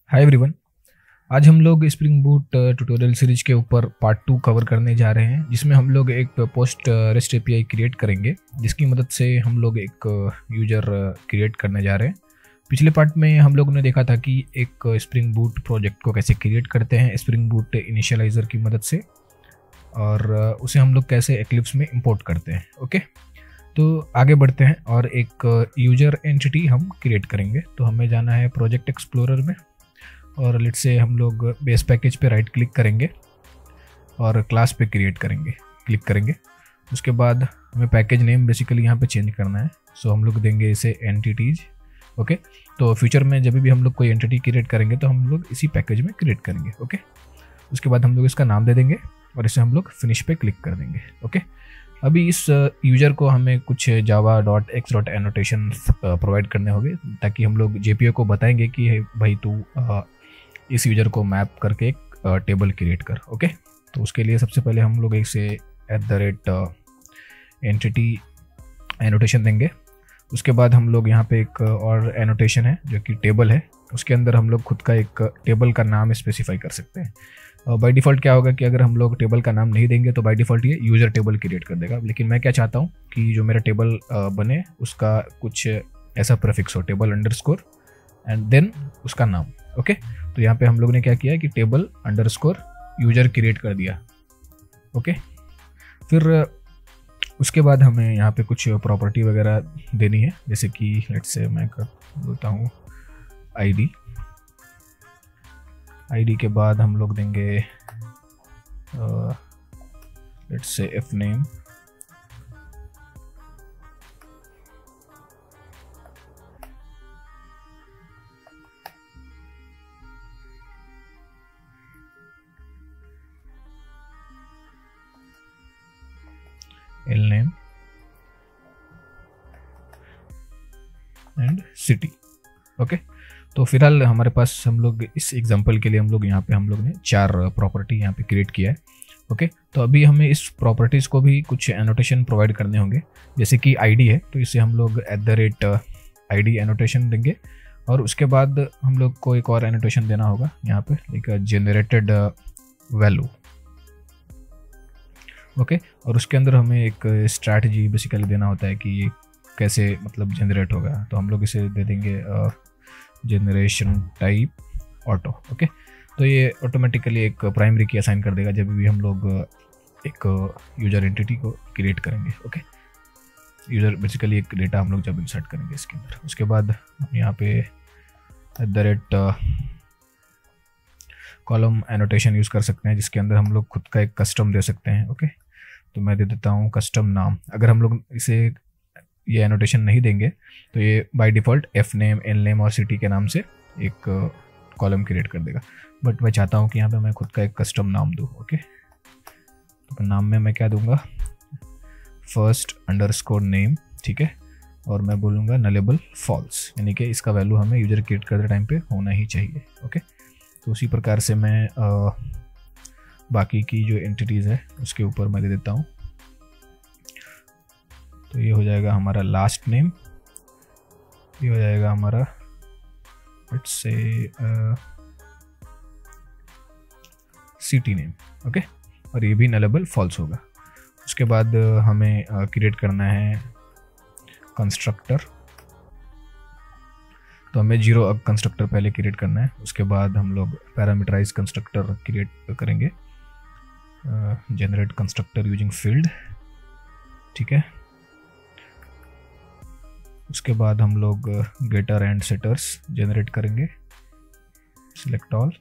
Hi everyone. आज हम लोग स्प्रिंग बूट ट्यूटोरियल सीरीज के ऊपर पार्ट 2 कवर करने जा रहे हैं, जिसमें हम लोग एक पोस्ट रेस्ट एपीआई क्रिएट करेंगे, जिसकी मदद से हम लोग एक यूजर क्रिएट करने जा रहे हैं। पिछले पार्ट में हम लोगों ने देखा था कि एक स्प्रिंग बूट प्रोजेक्ट को कैसे क्रिएट करते हैं स्प्रिंग बूट इनिशियलाइजर की मदद से, और उसे हम लोग कैसे एक्लिप्स में इंपोर्ट करते हैं। ओके, तो आगे बढ़ते हैं और एक यूजर एंटिटी हम क्रिएट करेंगे। तो हमें जाना है प्रोजेक्ट एक्सप्लोरर में, और लेट्स से हम लोग बेस पैकेज पे राइट क्लिक करेंगे और क्लास पे क्लिक करेंगे। उसके बाद हमें पैकेज नेम बेसिकली यहाँ पे चेंज करना है। सो हम लोग देंगे इसे एंटिटीज। ओके, तो फ्यूचर में जब भी हम लोग कोई एंटिटी क्रिएट करेंगे तो हम लोग इसी पैकेज में क्रिएट करेंगे। ओके, उसके बाद हम लोग इसका नाम दे देंगे और इसे हम लोग फिनिश पे क्लिक कर देंगे। ओके, अभी इस यूजर को हमें कुछ java.x.annotation प्रोवाइड करने होंगे, ताकि हम लोग JPA को बताएंगे कि भाई तू इस यूजर को मैप करके एक टेबल क्रिएट कर। ओके, तो उसके लिए सबसे पहले हम लोग इसे @entity एनोटेशन देंगे। उसके बाद हम लोग यहाँ पे एक और एनोटेशन है जो कि टेबल है, उसके अंदर हम लोग खुद का एक टेबल का नाम स्पेसिफाई कर सकते हैं। बाय डिफ़ॉल्ट क्या होगा कि अगर हम लोग टेबल का नाम नहीं देंगे तो बाय डिफ़ॉल्ट ये यूज़र टेबल क्रिएट कर देगा। लेकिन मैं क्या चाहता हूँ कि जो मेरा टेबल बने उसका कुछ ऐसा प्रीफिक्स हो, टेबल अंडरस्कोर एंड देन उसका नाम। ओके, तो यहाँ पे हम लोग ने क्या किया कि टेबल अंडरस्कोर यूजर क्रिएट कर दिया। ओके, फिर उसके बाद हमें यहाँ पे कुछ प्रॉपर्टी वगैरह देनी है, जैसे कि लेट्स से मैं कर देता हूँ आईडी के बाद हम लोग देंगे let's say F name, L name and city. Okay, तो फिलहाल हमारे पास हम लोग इस एग्जांपल के लिए हम लोग ने 4 प्रॉपर्टी यहाँ पे क्रिएट किया है। ओके, तो अभी हमें इस प्रॉपर्टीज़ को भी कुछ एनोटेशन प्रोवाइड करने होंगे, जैसे कि आईडी है तो इसे हम लोग @id एनोटेशन देंगे, और उसके बाद हम लोग को एक और एनोटेशन देना होगा यहाँ पे, एक जनरेटेड वैल्यू। ओके, और उसके अंदर हमें एक स्ट्रैटेजी बेसिकली देना होता है कि ये कैसे मतलब जनरेट होगा। तो हम लोग इसे दे देंगे जनरेशन टाइप ऑटो। ओके, तो ये ऑटोमेटिकली एक प्राइमरी की असाइन कर देगा जब भी हम लोग एक यूजर एंटिटी को क्रिएट करेंगे। ओके, यूजर बेसिकली एक डेटा हम लोग जब इंसर्ट करेंगे इसके अंदर। उसके बाद हम यहाँ पे कॉलम एनोटेशन यूज़ कर सकते हैं, जिसके अंदर हम लोग खुद का एक कस्टम दे सकते हैं। ओके, तो मैं दे देता हूँ कस्टम नाम। अगर हम लोग इसे ये एनोटेशन नहीं देंगे तो ये by default F name, L name और सिटी के नाम से एक कॉलम क्रिएट कर देगा, बट मैं चाहता हूँ कि यहाँ पे मैं खुद का एक कस्टम नाम दूँ। ओके, तो नाम में मैं क्या दूंगा, फर्स्ट अंडरस्कोर नेम, ठीक है, और मैं बोलूँगा नलेबल फॉल्स, यानी कि इसका वैल्यू हमें यूजर क्रिएट करते टाइम पे होना ही चाहिए। ओके, तो उसी प्रकार से मैं बाकी की जो एंटिटीज़ है उसके ऊपर मैं दे देता हूँ। तो ये हो जाएगा हमारा लास्ट नेम, ये हो जाएगा हमारा let's say city name. Okay, और ये भी नलेबल फॉल्स होगा। उसके बाद हमें क्रिएट करना है कंस्ट्रक्टर, तो हमें 0 कंस्ट्रक्टर पहले क्रिएट करना है। उसके बाद हम लोग पैरामीटराइज कंस्ट्रक्टर क्रिएट करेंगे, जनरेट कंस्ट्रक्टर यूजिंग फील्ड, ठीक है। उसके बाद हम लोग गेटर एंड सेटर्स जनरेट करेंगे, सिलेक्ट ऑल,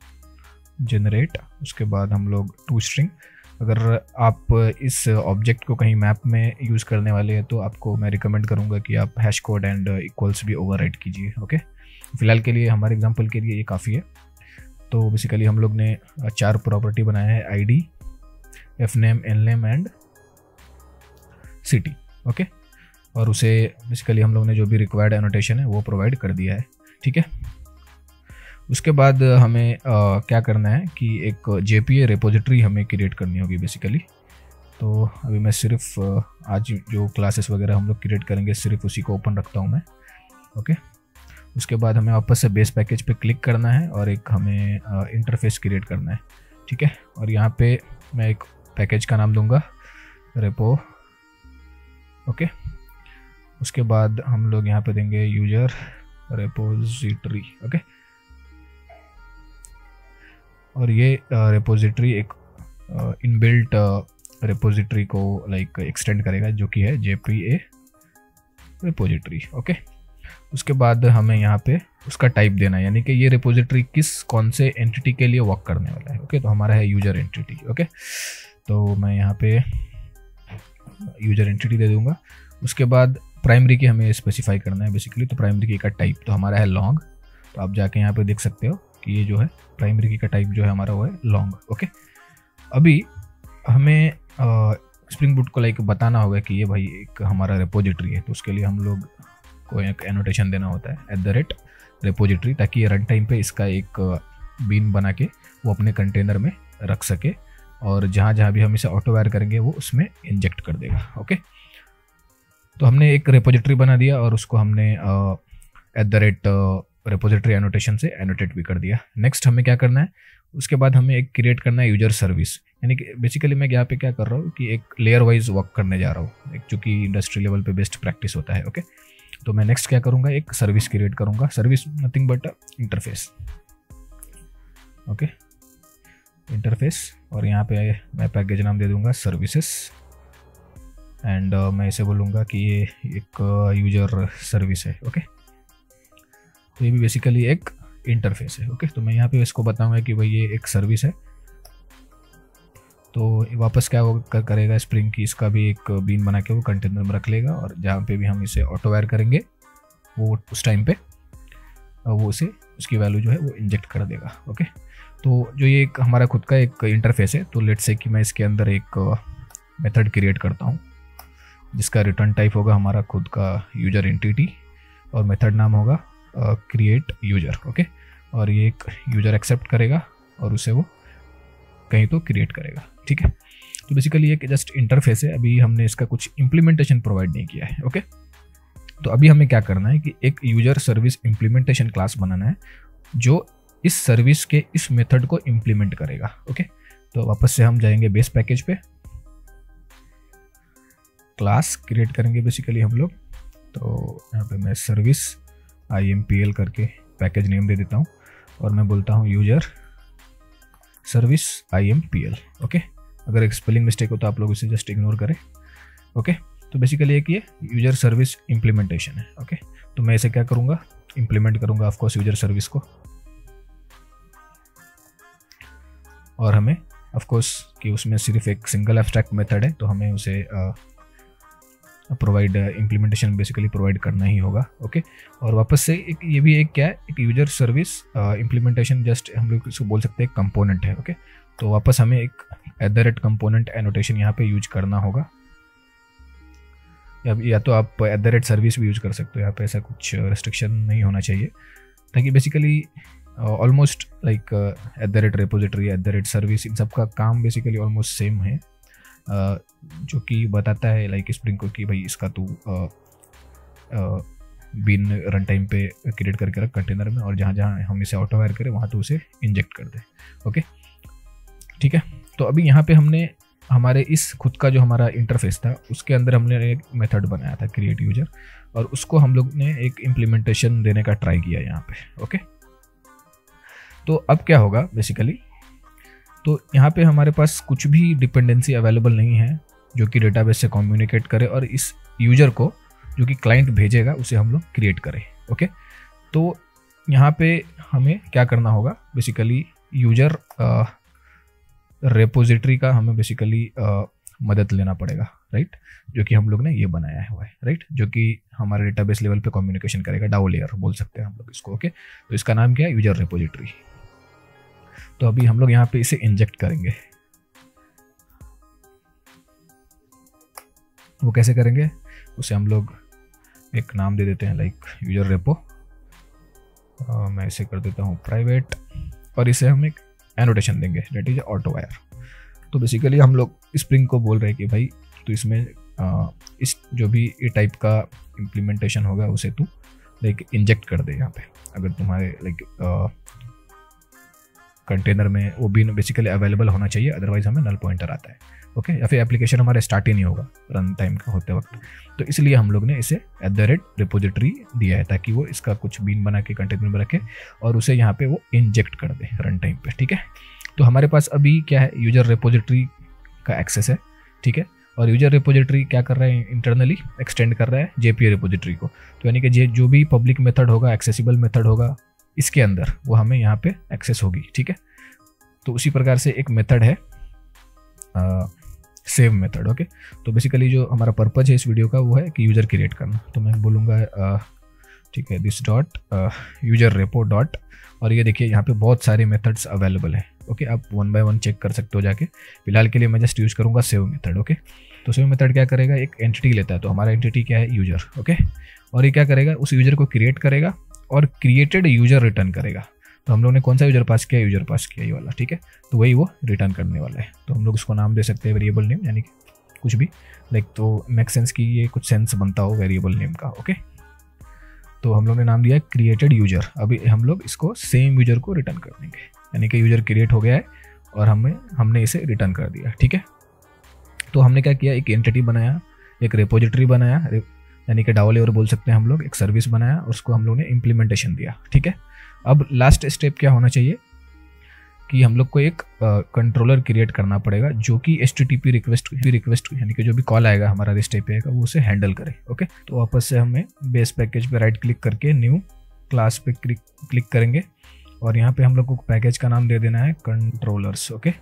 जनरेट। उसके बाद हम लोग टू स्ट्रिंग, अगर आप इस ऑब्जेक्ट को कहीं मैप में यूज़ करने वाले हैं तो आपको मैं रिकमेंड करूँगा कि आप हैश कोड एंड इक्वल्स भी ओवरराइट कीजिए। ओके, फिलहाल के लिए हमारे एग्जांपल के लिए ये काफ़ी है। तो बेसिकली हम लोग ने 4 प्रॉपर्टी बनाया है, ID, F name, L name and city. Okay, और उसे बेसिकली हम लोग ने जो भी रिक्वायर्ड एनोटेशन है वो प्रोवाइड कर दिया है, ठीक है। उसके बाद हमें क्या करना है कि एक JPA रिपोजिटरी हमें क्रिएट करनी होगी बेसिकली। तो अभी मैं सिर्फ आज जो क्लासेस वगैरह हम लोग क्रिएट करेंगे सिर्फ उसी को ओपन रखता हूँ मैं। ओके, उसके बाद हमें वापस से बेस पैकेज पे क्लिक करना है और एक हमें इंटरफेस क्रिएट करना है, ठीक है। और यहाँ पे मैं एक पैकेज का नाम दूंगा रेपो, ओके। उसके बाद हम लोग यहाँ पे देंगे यूजर रेपोजिटरी, ओके। और ये रेपोजिटरी एक इनबिल्ट रेपोजिटरी को लाइक एक्सटेंड करेगा जो कि है JPA रेपोजिटरी, ओके। उसके बाद हमें यहाँ पे उसका टाइप देना है, यानी कि ये रेपोजिटरी कौन से एंटिटी के लिए वर्क करने वाला है, ओके। तो हमारा है यूजर एंटिटी, ओके। तो मैं यहाँ पे यूजर एंटिटी दे दूंगा। उसके बाद प्राइमरी की हमें स्पेसिफाई करना है बेसिकली, तो प्राइमरी की का टाइप तो हमारा है लॉन्ग। तो आप जाके यहाँ पे देख सकते हो कि ये जो है प्राइमरी की का टाइप जो है हमारा वो है लॉन्ग, ओके। अभी हमें स्प्रिंग बूट को लाइक बताना होगा कि ये भाई एक हमारा रेपोजिटरी है, तो उसके लिए हम लोग को एक एनोटेशन देना होता है @repository, ताकि ये रन टाइम पे इसका एक बीन बना के वो अपने कंटेनर में रख सके और जहाँ जहाँ भी हम इसे ऑटो वायर करेंगे वो उसमें इंजेक्ट कर देगा, ओके। तो हमने एक रेपोजिटरी बना दिया और उसको हमने @repository एनोटेशन से एनोटेट भी कर दिया। नेक्स्ट हमें क्या करना है, उसके बाद हमें एक क्रिएट करना है यूजर सर्विस, यानी कि बेसिकली मैं यहाँ पे क्या कर रहा हूँ कि एक लेयर वाइज वर्क करने जा रहा हूँ, एक जो कि इंडस्ट्री लेवल पे बेस्ट प्रैक्टिस होता है, ओके। तो मैं नेक्स्ट क्या करूँगा, एक सर्विस क्रिएट करूँगा। Service nothing but interface, okay, interface. और यहाँ पे मैं पैकेज नाम दे दूँगा सर्विसेस एंड मैं इसे बोलूँगा कि ये एक यूजर सर्विस है, ओके। तो ये भी बेसिकली एक इंटरफेस है, ओके। तो मैं यहाँ पे इसको बताऊंगा कि भाई ये एक सर्विस है। तो वापस क्या करेगा स्प्रिंग की, इसका भी एक बीन बना के वो कंटेनर में रख लेगा और जहाँ पे भी हम इसे ऑटो वायर करेंगे वो उस टाइम पे वो उसे उसकी वैल्यू जो है वो इंजेक्ट कर देगा, ओके। तो जो ये एक हमारा खुद का एक इंटरफेस है, तो लेट्स से कि मैं इसके अंदर एक मेथड क्रिएट करता हूँ जिसका रिटर्न टाइप होगा हमारा खुद का यूजर एंटिटी और मेथड नाम होगा क्रिएट यूजर, ओके। और ये एक यूजर एक्सेप्ट करेगा और उसे वो कहीं तो क्रिएट करेगा, ठीक है। तो बेसिकली एक जस्ट इंटरफेस है, अभी हमने इसका कुछ इम्प्लीमेंटेशन प्रोवाइड नहीं किया है, ओके। तो अभी हमें क्या करना है कि एक यूजर सर्विस इम्प्लीमेंटेशन क्लास बनाना है जो इस सर्विस के इस मेथड को इम्प्लीमेंट करेगा, ओके। तो वापस से हम जाएंगे बेस पैकेज पे, क्लास क्रिएट करेंगे बेसिकली हम लोग। तो यहाँ पे मैं सर्विस IMPL करके पैकेज नेम दे देता हूँ और मैं बोलता हूँ यूजर सर्विस IMPL, ओके। अगर एक स्पेलिंग मिस्टेक हो तो आप लोग इसे जस्ट इग्नोर करें, ओके। तो बेसिकली एक ये यूजर सर्विस इम्प्लीमेंटेशन है, ओके। तो मैं इसे क्या करूँगा, इम्प्लीमेंट करूँगा ऑफ कोर्स यूजर सर्विस को, और हमें ऑफ कोर्स कि उसमें सिर्फ एक सिंगल एब्स्ट्रैक्ट मेथड है तो हमें उसे प्रोवाइड इम्प्लीमेंटेशन बेसिकली प्रोवाइड करना ही होगा, ओके। और वापस से एक ये भी एक क्या है, एक यूजर सर्विस इम्प्लीमेंटेशन जस्ट हम लोग इसको बोल सकते हैं कंपोनेंट है, ओके। तो वापस हमें एक @कंपोनेंट एनोटेशन यहाँ पे यूज करना होगा, या तो आप @सर्विस भी यूज कर सकते हो, यहाँ पे ऐसा कुछ रेस्ट्रिक्शन नहीं होना चाहिए, ताकि basically almost like @repository @service in सब का काम बेसिकली ऑलमोस्ट सेम है, जो कि बताता है लाइक स्प्रिंग को कि भाई इसका तू बीन रन टाइम पे क्रिएट करके रख कंटेनर में और जहाँ जहाँ हम इसे ऑटो वायर करें वहाँ तो उसे इंजेक्ट कर दे, ओके, ठीक है। तो अभी यहाँ पे हमने हमारे इस खुद का जो हमारा इंटरफेस था उसके अंदर हमने एक मेथड बनाया था क्रिएट यूजर, और उसको हम लोग ने एक इम्प्लीमेंटेशन देने का ट्राई किया यहाँ पे, ओके। तो अब क्या होगा बेसिकली, तो यहाँ पे हमारे पास कुछ भी डिपेंडेंसी अवेलेबल नहीं है जो कि डेटाबेस से कम्युनिकेट करे और इस यूजर को जो कि क्लाइंट भेजेगा उसे हम लोग क्रिएट करें, ओके। तो यहाँ पे हमें क्या करना होगा बेसिकली, यूजर रेपोजिटरी का हमें बेसिकली मदद लेना पड़ेगा, राइट, जो कि हम लोग ने ये बनाया हुआ है, राइट, जो कि हमारे डेटाबेस लेवल पे कम्युनिकेशन करेगा, डाओ लेयर बोल सकते हैं हम लोग इसको, ओके। तो इसका नाम क्या है, यूजर रेपोजिटरी। तो अभी हम लोग यहाँ पे इसे इंजेक्ट करेंगे, वो कैसे करेंगे, उसे हम लोग एक नाम दे देते हैं लाइक यूजर रेपो, मैं इसे कर देता हूँ प्राइवेट, और इसे हम एक एनोटेशन देंगे दैट इज ऑटो वायर। तो बेसिकली हम लोग स्प्रिंग को बोल रहे हैं कि भाई तो इसमें इस जो भी टाइप का इम्प्लीमेंटेशन होगा उसे तू लाइक इंजेक्ट कर दे यहाँ पे, अगर तुम्हारे लाइक कंटेनर में वो बीन बेसिकली अवेलेबल होना चाहिए, अदरवाइज हमें नल पॉइंटर आता है। ओके, या फिर एप्लीकेशन हमारे स्टार्ट ही नहीं होगा रन टाइम का होते वक्त। तो इसलिए हम लोग ने इसे @repository दिया है, ताकि वो इसका कुछ बीन बना के कंटेनर में रखे और उसे यहाँ पे वो इंजेक्ट कर दे रन टाइम पे। ठीक है, तो हमारे पास अभी क्या है, यूजर रेपोजिटरी का एक्सेस है। ठीक है, और यूजर रेपोजिटरी क्या कर रहा है, इंटरनली एक्सटेंड कर रहा है JPA रेपोजिटरी को। तो यानी कि जो भी पब्लिक मेथड होगा, एक्सेसिबल मेथड होगा इसके अंदर, वो हमें यहाँ पे एक्सेस होगी। ठीक है, तो उसी प्रकार से एक मेथड है सेव मेथड। ओके, तो बेसिकली जो हमारा पर्पज है इस वीडियो का वो है कि यूजर क्रिएट करना। तो मैं बोलूँगा ठीक है, this dot user repo dot, और ये देखिए यहाँ पे बहुत सारे मेथड्स अवेलेबल है। ओके, आप 1 बाय 1 चेक कर सकते हो जाके। फिलहाल के लिए मैं जस्ट यूज करूँगा सेव मेथड। ओके, तो सेव मेथड क्या करेगा, एक एंटिटी लेता है। तो हमारा एंटिटी क्या है, यूजर। ओके, और ये क्या करेगा, उस यूजर को क्रिएट करेगा और क्रिएटेड यूजर रिटर्न करेगा। तो हम लोग ने कौन सा यूजर पास किया, यूजर पास किया ये वाला। ठीक है, तो वही वो रिटर्न करने वाला है। तो हम लोग इसको नाम दे सकते हैं वेरिएबल नेम, यानी कि कुछ भी लाइक, तो मेक सेंस की ये कुछ सेंस बनता हो वेरिएबल नेम का। ओके, तो हम लोग ने नाम दिया क्रिएटेड यूजर। अभी हम लोग इसको सेम यूजर को रिटर्न कर देंगे, यानी कि यूजर क्रिएट हो गया है और हमने इसे रिटर्न कर दिया। ठीक है, तो हमने क्या किया, एक एंटिटी बनाया, एक रेपोजिटरी बनाया, यानी कि डाउलेवर बोल सकते हैं हम लोग, एक सर्विस बनाया और उसको हम लोग ने इम्प्लीमेंटेशन दिया। ठीक है, अब लास्ट स्टेप क्या होना चाहिए कि हम लोग को एक कंट्रोलर क्रिएट करना पड़ेगा जो कि HTTP रिक्वेस्ट यानी कि जो भी कॉल आएगा हमारा REST API का वो उसे हैंडल करे। ओके, तो वापस से हमें बेस पैकेज पे राइट क्लिक करके न्यू क्लास पे क्लिक करेंगे और यहाँ पे हम लोग को पैकेज का नाम दे देना है कंट्रोलर्स। ओके,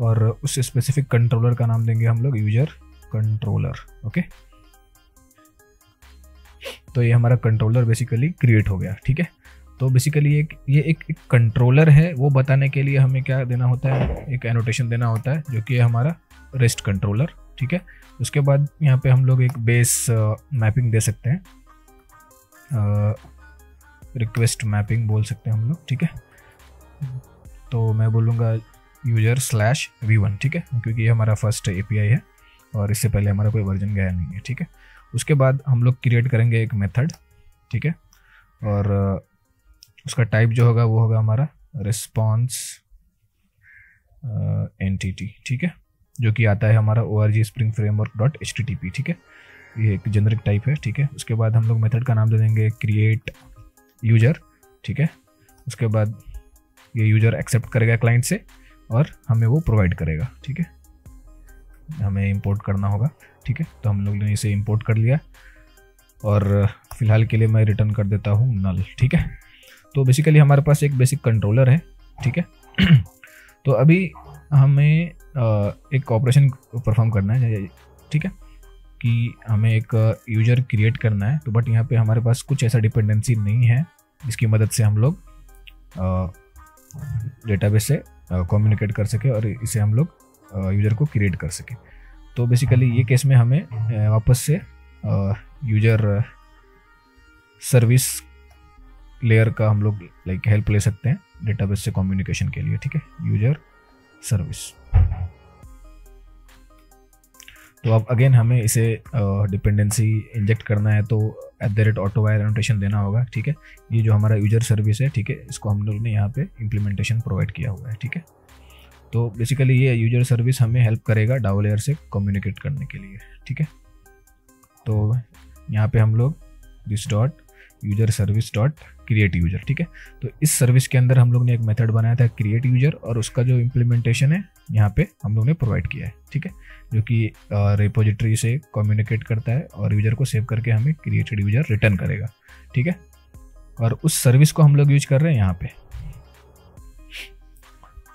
और उस स्पेसिफिक कंट्रोलर का नाम देंगे हम लोग यूजर कंट्रोलर। ओके, तो ये हमारा कंट्रोलर बेसिकली क्रिएट हो गया। ठीक है, तो बेसिकली ये एक कंट्रोलर है, वो बताने के लिए हमें क्या देना होता है, एक एनोटेशन देना होता है जो कि है हमारा रेस्ट कंट्रोलर। ठीक है, उसके बाद यहाँ पे हम लोग एक बेस मैपिंग दे सकते हैं, रिक्वेस्ट मैपिंग बोल सकते हैं हम लोग। ठीक है, तो मैं बोलूँगा user/v1। ठीक है, क्योंकि ये हमारा फर्स्ट API है और इससे पहले हमारा कोई वर्जन गया नहीं है। ठीक है, उसके बाद हम लोग क्रिएट करेंगे एक मेथड। ठीक है, और उसका टाइप जो होगा वो होगा हमारा रिस्पॉन्स एंटिटी। ठीक है, जो कि आता है हमारा org spring framework .htp। ठीक है, ये एक जेनरिक टाइप है। ठीक है, उसके बाद हम लोग मेथड का नाम दे देंगे क्रिएट यूजर। ठीक है, उसके बाद ये यूजर एक्सेप्ट करेगा क्लाइंट से और हमें वो प्रोवाइड करेगा। ठीक है, हमें इंपोर्ट करना होगा। ठीक है, तो हम लोग ने इसे इंपोर्ट कर लिया और फिलहाल के लिए मैं रिटर्न कर देता हूँ नल। ठीक है, तो बेसिकली हमारे पास एक बेसिक कंट्रोलर है। ठीक है, तो अभी हमें एक ऑपरेशन परफॉर्म करना है। ठीक है, कि हमें एक यूजर क्रिएट करना है, तो बट यहाँ पे हमारे पास कुछ ऐसा डिपेंडेंसी नहीं है जिसकी मदद से हम लोग डेटाबेस से कम्युनिकेट कर सके और इसे हम लोग यूजर को क्रिएट कर सके। तो बेसिकली ये केस में हमें वापस से यूजर सर्विस लेयर का हम लोग लाइक हेल्प ले सकते हैं डेटाबेस से कम्युनिकेशन के लिए। ठीक है, यूजर सर्विस। तो अब अगेन हमें इसे डिपेंडेंसी इंजेक्ट करना है, तो @AutoWire एनोटेशन देना होगा। ठीक है, ये जो हमारा यूजर सर्विस है, ठीक है, इसको हम लोग ने यहाँ पे इम्प्लीमेंटेशन प्रोवाइड किया हुआ है। ठीक है, तो बेसिकली ये यूजर सर्विस हमें हेल्प करेगा डाउलेयर से कम्युनिकेट करने के लिए। ठीक है, तो यहाँ पे हम लोग this dot user service dot create user. ठीक है, तो इस सर्विस के अंदर हम लोग ने एक मेथड बनाया था क्रिएट यूजर और उसका जो इम्प्लीमेंटेशन है यहाँ पे हम लोग ने प्रोवाइड किया है। ठीक है, जो कि रेपोजिटरी से कम्युनिकेट करता है और यूजर को सेव करके हमें क्रिएटेड यूजर रिटर्न करेगा। ठीक है, और उस सर्विस को हम लोग यूज कर रहे हैं यहाँ पे।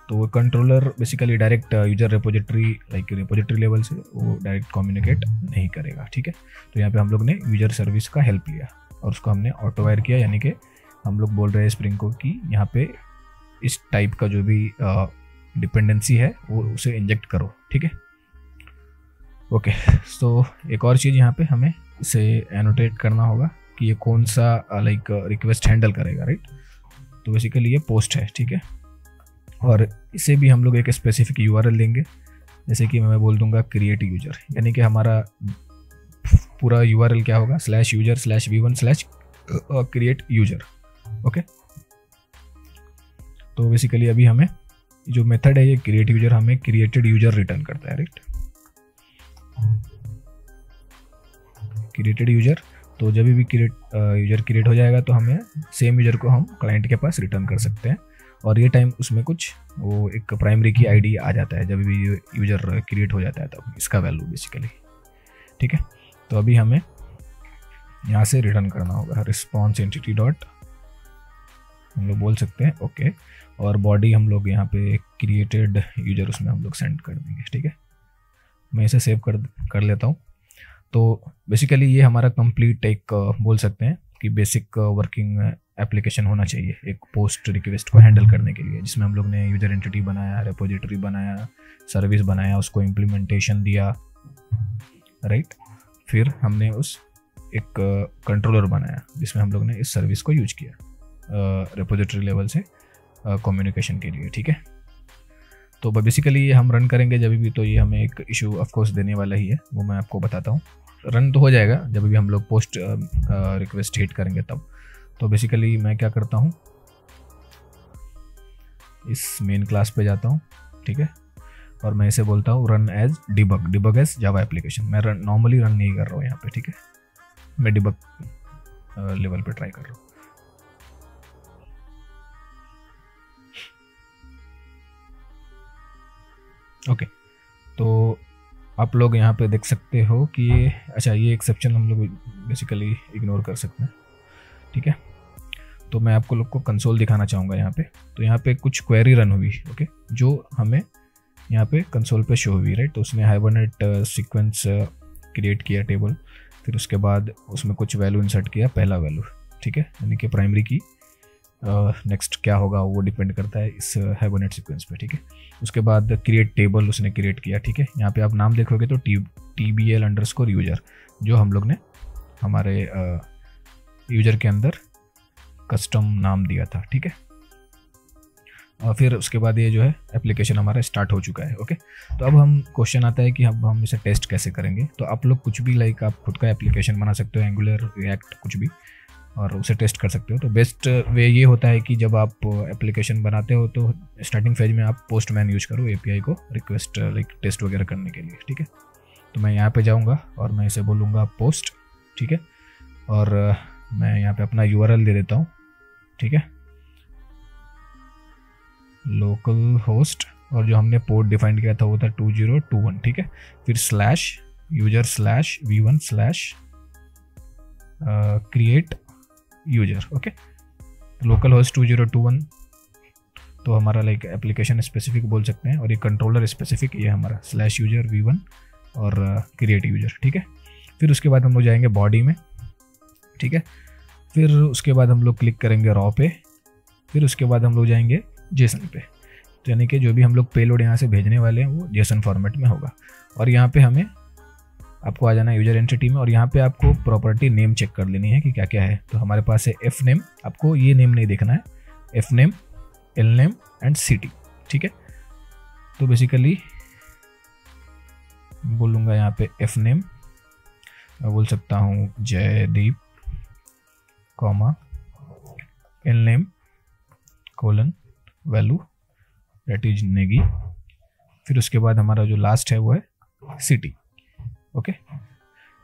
तो controller basically direct user repository like repository level से वो डायरेक्ट कम्युनिकेट नहीं करेगा। ठीक है, तो यहाँ पे हम लोग ने यूजर सर्विस का हेल्प लिया और उसको हमने ऑटोवायर किया, यानी कि हम लोग बोल रहे हैं स्प्रिंग को कि यहाँ पे इस टाइप का जो भी डिपेंडेंसी है वो उसे इंजेक्ट करो। ठीक है, ओके, तो एक और चीज़ यहाँ पे हमें इसे एनोटेट करना होगा कि ये कौन सा लाइक रिक्वेस्ट हैंडल करेगा। राइट, तो बेसिकली ये पोस्ट है। ठीक है, और इसे भी हम लोग एक स्पेसिफिक URL देंगे, जैसे कि मैं बोल दूंगा क्रिएट यूजर, यानी कि हमारा पूरा URL क्या होगा /user/v1/ क्रिएट यूजर। ओके, तो बेसिकली अभी हमें जो मेथड है ये क्रिएट यूजर हमें क्रिएटेड यूजर रिटर्न करता है, राइट। क्रिएटेड यूजर, तो जब भी यूजर क्रिएट हो जाएगा तो हमें सेम यूजर को हम क्लाइंट के पास रिटर्न कर सकते हैं, और ये टाइम उसमें कुछ वो एक प्राइमरी की आईडी आ जाता है जब भी यूजर क्रिएट हो जाता है तब इसका वैल्यू बेसिकली, ठीक है। तो अभी हमें यहाँ से रिटर्न करना होगा रिस्पॉन्स एंटिटी डॉट, हम लोग बोल सकते हैं ओके, और बॉडी हम लोग यहाँ पे क्रिएटेड यूजर उसमें हम लोग सेंड कर देंगे, ठीक है। मैं इसे सेव कर लेता हूँ। तो बेसिकली ये हमारा कंप्लीट एक बोल सकते हैं कि बेसिक वर्किंग एप्लीकेशन होना चाहिए एक पोस्ट रिक्वेस्ट को हैंडल करने के लिए, जिसमें हम लोग ने यूजर एंटिटी बनाया, रेपोजिटरी बनाया, सर्विस बनाया, उसको इम्प्लीमेंटेशन दिया, राइट। फिर हमने उस एक कंट्रोलर बनाया जिसमें हम लोग ने इस सर्विस को यूज किया रेपोजिटरी लेवल से कम्युनिकेशन के लिए, ठीक है। तो बेसिकली ये हम रन करेंगे जब भी, तो ये हमें एक इशू ऑफकोर्स देने वाला ही है, वो मैं आपको बताता हूँ। रन तो हो जाएगा जब भी हम लोग पोस्ट रिक्वेस्ट हिट करेंगे तब। तो बेसिकली मैं क्या करता हूँ, इस मेन क्लास पे जाता हूँ, ठीक है, और मैं इसे बोलता हूँ run as debug as Java application. मैं नॉर्मली रन नहीं कर रहा हूँ यहाँ पे, ठीक है, मैं डिबग लेवल पे ट्राई कर रहा हूँ। ओके, तो आप लोग यहाँ पे देख सकते हो कि ये अच्छा, ये एक्सेप्शन हम लोग बेसिकली इग्नोर कर सकते हैं, ठीक है। तो मैं आपको लोग को कंसोल दिखाना चाहूँगा यहाँ पे। तो यहाँ पे कुछ क्वेरी रन हुई, ओके, जो हमें यहाँ पे कंसोल पे शो हुई, राइट। तो उसने हाइबरनेट सीक्वेंस क्रिएट किया टेबल, फिर उसके बाद उसमें कुछ वैल्यू इंसर्ट किया, पहला वैल्यू, ठीक है, यानी कि प्राइमरी की। नेक्स्ट क्या होगा वो डिपेंड करता है इस हाइबरनेट सीक्वेंस पे, ठीक है। उसके बाद क्रिएट टेबल उसने क्रिएट किया, ठीक है। यहाँ पे आप नाम देखोगे तो TBL_user जो हम लोग ने हमारे यूजर के अंदर कस्टम नाम दिया था, ठीक है। और फिर उसके बाद ये जो है एप्लीकेशन हमारा स्टार्ट हो चुका है, ओके। तो अब हम क्वेश्चन आता है कि अब हम इसे टेस्ट कैसे करेंगे। तो आप लोग कुछ भी लाइक आप खुद का एप्लीकेशन बना सकते हो, एंगुलर, रिएक्ट, कुछ भी, और उसे टेस्ट कर सकते हो। तो बेस्ट वे ये होता है कि जब आप एप्लीकेशन बनाते हो तो स्टार्टिंग फेज में आप पोस्टमैन यूज करो API को रिक्वेस्ट लाइक टेस्ट वगैरह करने के लिए, ठीक है। तो मैं यहाँ पे जाऊँगा और मैं इसे बोलूँगा पोस्ट, ठीक है, और मैं यहाँ पे अपना URL दे देता हूँ, ठीक है, लोकल होस्ट, और जो हमने पोर्ट डिफाइन किया था वो था 2021, ठीक है। फिर /user/v1/create user, okay. Local host 2021 तो हमारा लाइक एप्लीकेशन स्पेसिफिक बोल सकते हैं, और ये कंट्रोलर स्पेसिफिक ये हमारा /user v1 और क्रिएट यूजर, ठीक है। फिर उसके बाद हम लोग जाएंगे बॉडी में, ठीक है। फिर उसके बाद हम लोग क्लिक करेंगे रॉ पे, फिर उसके बाद हम लोग जाएंगे जेसन पे। तो यानी कि जो भी हम लोग पेलोड यहाँ से भेजने वाले हैं वो जेसन फॉर्मेट में होगा। और यहाँ पे हमें आपको आ जाना है यूजर एंटिटी में, और यहाँ पे आपको प्रॉपर्टी नेम चेक कर लेनी है कि क्या क्या है। तो हमारे पास है एफ नेम, आपको ये नेम नहीं देखना है, F name, L name and city, ठीक है। तो बेसिकली बोलूँगा यहाँ पे एफ नेम, मैं बोल सकता हूँ Jaideep, comma, L name colon value that is Negi, फिर उसके बाद हमारा जो लास्ट है वो है सिटी, ओके।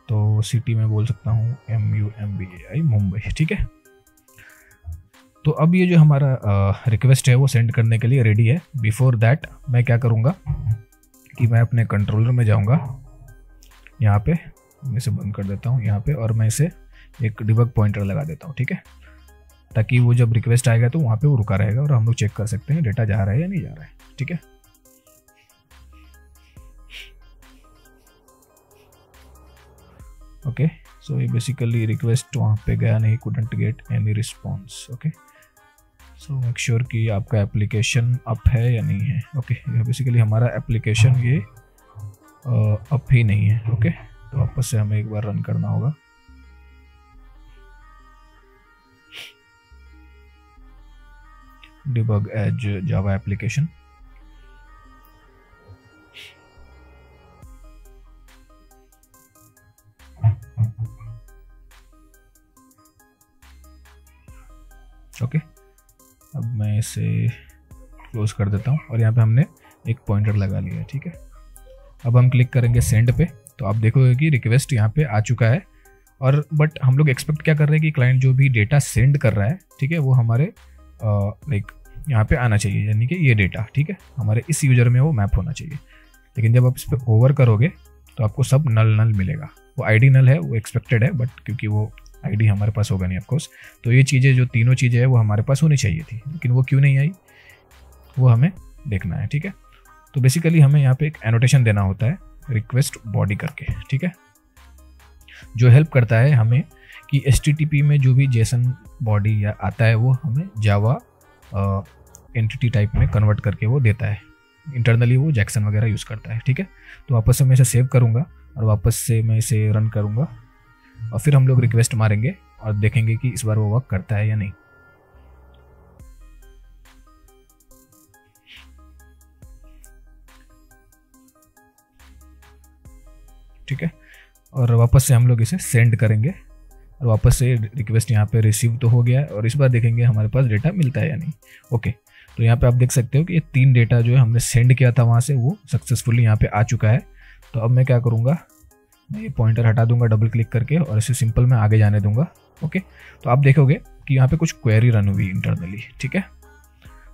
तो सिटी में बोल सकता हूँ MUMBAI मुंबई, ठीक है। तो अब ये जो हमारा रिक्वेस्ट है वो सेंड करने के लिए रेडी है। बिफोर दैट मैं क्या करूँगा कि मैं अपने कंट्रोलर में जाऊँगा, यहाँ पे मैं इसे बंद कर देता हूँ यहाँ पे, और मैं इसे एक डिबग पॉइंटर लगा देता हूँ, ठीक है, ताकि वो जब रिक्वेस्ट आएगा तो वहाँ पे वो रुका रहेगा और हम लोग चेक कर सकते हैं डेटा जा रहा है या नहीं जा रहा है, ठीक है। ओके, सो ये बेसिकली रिक्वेस्ट वहाँ पे गया नहीं, couldn't get any response, okay. So make sure कि आपका एप्लीकेशन अप है या नहीं है, ओके। बेसिकली हमारा एप्लीकेशन ये अप ही नहीं है, ओके। तो वापस से हमें एक बार रन करना होगा। Debug as Java application, okay, अब मैं इसे क्लोज कर देता हूँ और यहाँ पे हमने एक पॉइंटर लगा लिया है। ठीक है, अब हम क्लिक करेंगे सेंड पे, तो आप देखोगे कि रिक्वेस्ट यहाँ पे आ चुका है। और बट हम लोग एक्सपेक्ट क्या कर रहे हैं कि क्लाइंट जो भी डेटा सेंड कर रहा है, ठीक है, वो हमारे लाइक यहाँ पे आना चाहिए, यानी कि ये डेटा, ठीक है, हमारे इस यूजर में वो मैप होना चाहिए। लेकिन जब आप इस पर ओवर करोगे तो आपको सब नल नल मिलेगा। वो आईडी नल है, वो एक्सपेक्टेड है, बट क्योंकि वो आईडी हमारे पास होगा नहीं ऑफकोर्स, तो ये चीज़ें जो तीनों चीज़ें हैं वो हमारे पास होनी चाहिए थी, लेकिन वो क्यों नहीं आई वो हमें देखना है। ठीक है, तो बेसिकली हमें यहाँ पे एक एनोटेशन देना होता है रिक्वेस्ट बॉडी करके, ठीक है, जो हेल्प करता है हमें कि HTTP में जो भी जेसन बॉडी या आता है वो हमें जावा एंटिटी टाइप में कन्वर्ट करके वो देता है। इंटरनली वो जैक्सन वगैरह यूज़ करता है। ठीक है, तो वापस से मैं इसे सेव करूँगा और वापस से मैं इसे रन करूँगा और फिर हम लोग रिक्वेस्ट मारेंगे और देखेंगे कि इस बार वो वर्क करता है या नहीं। ठीक है, और वापस से हम लोग इसे सेंड करेंगे और वापस से रिक्वेस्ट यहाँ पे रिसीव तो हो गया है और इस बार देखेंगे हमारे पास डेटा मिलता है या नहीं। ओके, तो यहाँ पे आप देख सकते हो कि ये 3 डेटा जो है हमने सेंड किया था वहाँ से, वो सक्सेसफुली यहाँ पे आ चुका है। तो अब मैं क्या करूँगा, मैं ये पॉइंटर हटा दूंगा डबल क्लिक करके और इसे सिंपल में आगे जाने दूंगा। ओके, तो आप देखोगे कि यहाँ पे कुछ क्वेरी रन हुई इंटरनली। ठीक है,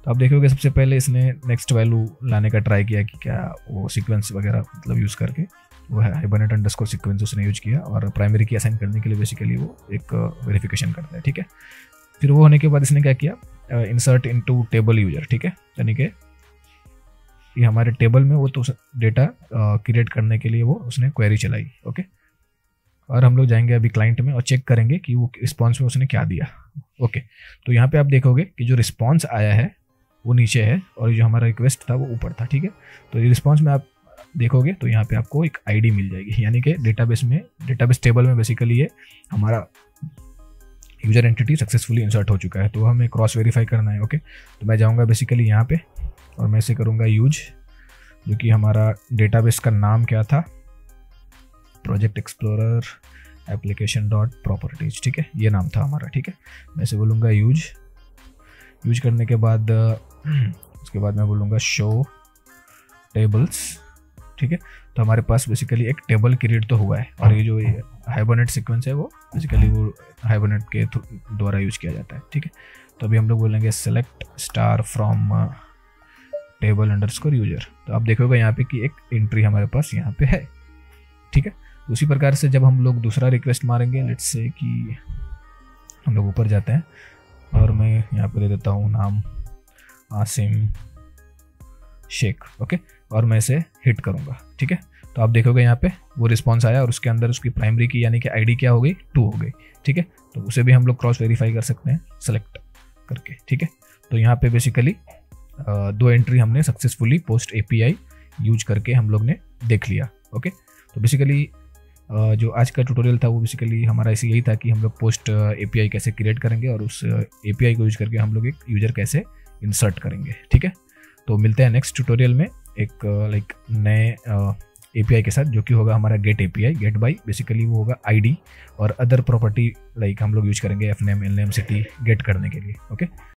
तो आप देखोगे सबसे पहले इसने नेक्स्ट वैल्यू लाने का ट्राई किया कि क्या वो सीक्वेंस वगैरह मतलब यूज़ करके वो है हाइबरनेट अंडरस्कोर सीक्वेंस उसने यूज किया और प्राइमरी की असाइन करने के लिए बेसिकली वो एक वेरिफिकेशन करता है। ठीक है, फिर वो होने के बाद इसने क्या किया, इंसर्ट इनटू टेबल यूजर। ठीक है, यानी कि ये हमारे टेबल में वो तो डेटा क्रिएट करने के लिए वो उसने क्वेरी चलाई। ओके, और हम लोग जाएंगे अभी क्लाइंट में और चेक करेंगे कि वो रिस्पॉन्स में उसने क्या दिया। ओके, तो यहाँ पे आप देखोगे कि जो रिस्पॉन्स आया है वो नीचे है और जो हमारा रिक्वेस्ट था वो ऊपर था। ठीक है, तो ये रिस्पॉन्स में आप देखोगे तो यहाँ पे आपको एक आईडी मिल जाएगी, यानी कि डेटाबेस टेबल में बेसिकली ये हमारा यूजर एंटिटी सक्सेसफुली इंसर्ट हो चुका है। तो हमें क्रॉस वेरीफाई करना है। ओके, तो मैं जाऊँगा बेसिकली यहाँ पे और मैं इसे करूँगा यूज, जो कि हमारा डेटाबेस का नाम क्या था, project explorer application dot properties. ठीक है, ये नाम था हमारा। ठीक है, मैं इसे बोलूँगा यूज करने के बाद उसके बाद मैं बोलूँगा शो टेबल्स। ठीक है, तो हमारे पास बेसिकली एक टेबल क्रिएट तो हुआ है और ये जो हाइबरनेट सीक्वेंस है वो बेसिकली वो हाइबरनेट के द्वारा यूज किया जाता है। ठीक है, तो अभी हम लोग बोलेंगे select star from table underscore user. तो आप देखोगे यहाँ पे कि एक एंट्री हमारे पास यहाँ पे है। ठीक है, उसी प्रकार से जब हम लोग दूसरा रिक्वेस्ट मारेंगे, लेट्स से कि हम लोग ऊपर जाते हैं और मैं यहाँ पे दे देता हूँ नाम आसिम शेख। ओके, और मैं इसे हिट करूँगा। ठीक है, तो आप देखोगे यहाँ पे वो रिस्पॉन्स आया और उसके अंदर उसकी प्राइमरी की यानी कि आईडी क्या हो गई, 2 हो गई। ठीक है, तो उसे भी हम लोग क्रॉस वेरीफाई कर सकते हैं सेलेक्ट करके। ठीक है, तो यहाँ पे बेसिकली 2 एंट्री हमने सक्सेसफुली पोस्ट एपीआई यूज करके हम लोग ने देख लिया। ओके, तो बेसिकली जो आज का ट्यूटोरियल था वो बेसिकली हमारा इसी यही था कि हम लोग पोस्ट एपीआई कैसे क्रिएट करेंगे और उस एपीआई को यूज करके हम लोग एक यूजर कैसे इंसर्ट करेंगे। ठीक है, तो मिलते हैं नेक्स्ट ट्यूटोरियल में एक लाइक नए एपीआई के साथ, जो कि होगा हमारा get API. Get by basically वो होगा आईडी और अदर प्रॉपर्टी लाइक हम लोग यूज करेंगे एफनेम, एलनेम, सिटी गेट करने के लिए। ओके।